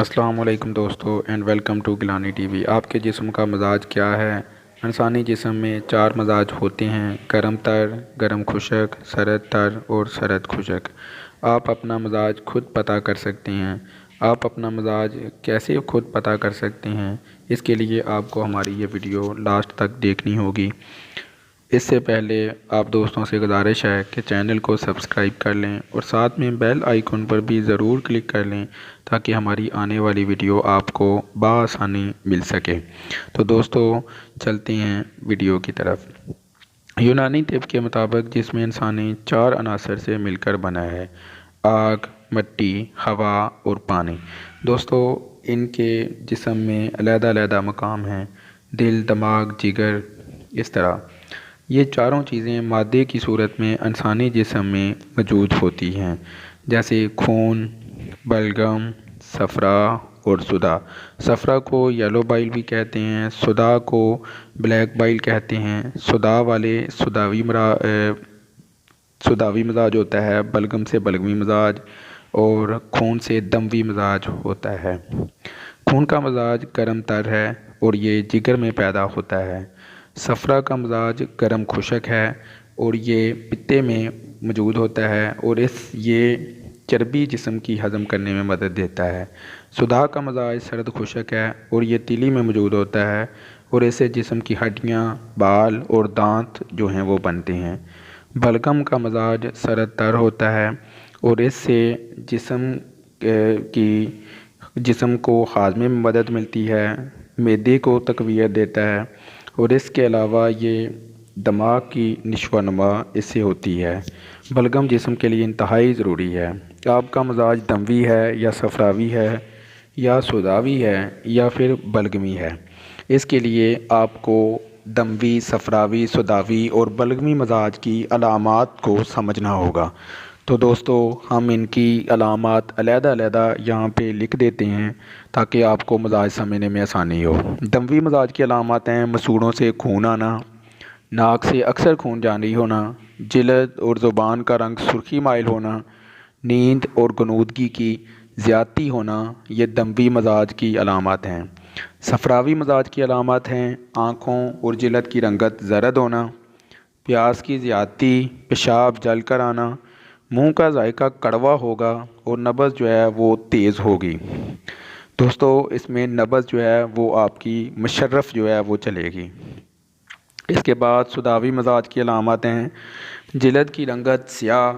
السلام علیکم دوستو and welcome to Gilani TV. آپ کے جسم کا مزاج کیا ہے؟ انسانی جسم میں 4 مزاج ہوتے ہیں: گرم تر، گرم خشک، سرد تر اور سرد خشک۔ آپ اپنا مزاج خود پتہ کر سکتے ہیں۔ آپ اپنا مزاج کیسے خود پتہ کر سکتے ہیں؟ اس کے لیے آپ کو ہماری یہ ویڈیو لاسٹ تک دیکھنی ہوگی۔ اس سے پہلے آپ دوستوں سے گزارش ہے کہ چینل کو سبسکرائب کر لیں اور ساتھ میں بیل آئیکن پر بھی ضرور کلک کر لیں تاکہ ہماری آنے والی ویڈیو آپ کو بآسانی مل سکے۔ تو دوستو چلتے ہیں ویڈیو کی طرف۔ یونانی طب کے مطابق جسم انسانی 4 عناصر سے مل کر بنا ہے: آگ، مٹی، ہوا اور پانی۔ دوستو ان کے جسم میں علیحدہ علیحدہ مقام ہیں: دل، دماغ، جگر، اس طرح۔ یہ چاروں چیزیں مادے کی صورت میں انسانی جسم میں موجود ہوتی ہیں، جیسے خون، بلغم، صفرا اور صداع۔ صفرا کو یلو بائل بھی کہتے ہیں، صداع کو بلیک بائل کہتے ہیں۔ صداع والے صداوی مزاج ہوتا ہے، بلغم سے بلغمی مزاج اور خون سے دموی مزاج ہوتا ہے۔ خون کا مزاج گرم تر ہے اور یہ جگر میں پیدا ہوتا ہے۔ صفرا کا مزاج گرم خشک ہے اور یہ پتے میں موجود ہوتا ہے اور یہ چربی جسم کی ہضم کرنے میں مدد دیتا ہے۔ صداع کا مزاج سرد خشک ہے اور یہ تیلی میں موجود ہوتا ہے اور اس سے جسم کی ہڈیاں، بال اور دانت جو ہیں وہ بنتے ہیں۔ بلغم کا مزاج سرد تر ہوتا ہے اور اس سے جسم کو ہاضمے میں مدد ملتی ہے، معدے کو تقویت دیتا ہے اور اس کے علاوہ یہ دماغ کی نشو و نما اس سے ہوتی ہے۔ بلغم جسم کے لیے انتہائی ضروری ہے۔ آپ کا مزاج دموی ہے یا صفراوی ہے یا صداوی ہے یا پھر بلغمی ہے، اس کے لیے آپ کو دموی، صفراوی، صداوی اور بلغمی مزاج کی علامات کو سمجھنا ہوگا۔ تو دوستو ہم ان کی علامات علیحدہ علیحدہ یہاں پہ لکھ دیتے ہیں تاکہ آپ کو مزاج سمجھنے میں آسانی ہو۔ دموی مزاج کی علامات ہیں: مسوڑوں سے خون آنا، ناک سے اکثر خون جاری ہونا، جلد اور زبان کا رنگ سرخی مائل ہونا، نیند اور غنودگی کی زیادتی ہونا، یہ دموی مزاج کی علامات ہیں۔ صفراوی مزاج کی علامات ہیں: آنکھوں اور جلد کی رنگت زرد ہونا، پیاس کی زیادتی، پیشاب جل کر آنا، منہ کا ذائقہ کڑوا ہوگا اور نبض جو ہے وہ تیز ہوگی۔ دوستو اس میں نبض جو ہے وہ آپ کی مشرف جو ہے وہ چلے گی۔ اس کے بعد صداوی مزاج کی علامات ہیں: جلد کی رنگت سیاہ،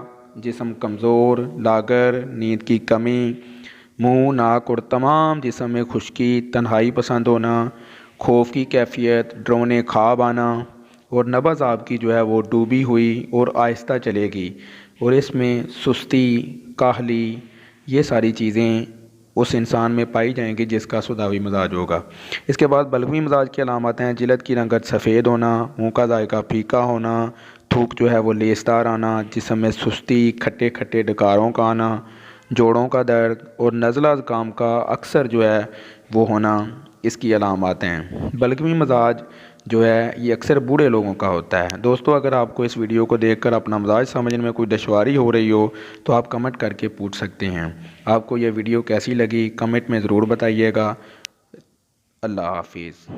جسم کمزور، لاغر، نیند کی کمی، منہ، ناک اور تمام جسم میں خشکی، تنہائی پسند ہونا، خوف کی کیفیت، ڈراؤنے خواب آنا اور نبض آپ کی جو ہے وہ ڈوبی ہوئی اور آہستہ چلے گی اور اس میں سستی، کاہلی، یہ ساری چیزیں اس انسان میں پائی جائیں گی جس کا صداوی مزاج ہوگا۔ اس کے بعد بلغمی مزاج کی علامات ہیں: جلد کی رنگت سفید ہونا، منہ کا ذائقہ پھیکا ہونا، تھوک جو ہے وہ لیسدار آنا، جسم میں سستی، کھٹے کھٹے ڈکاروں کا آنا، جوڑوں کا درد اور نزلہ زکام کا اکثر جو ہے وہ ہونا، اس کی علامات ہیں۔ بلغمی مزاج جو ہے یہ اکثر بوڑھے لوگوں کا ہوتا ہے۔ دوستو اگر آپ کو اس ویڈیو کو دیکھ کر اپنا مزاج سمجھنے میں کوئی دشواری ہو رہی ہو تو آپ کمنٹ کر کے پوچھ سکتے ہیں۔ آپ کو یہ ویڈیو کیسی لگی کمنٹ میں ضرور بتائیے گا۔ اللہ حافظ۔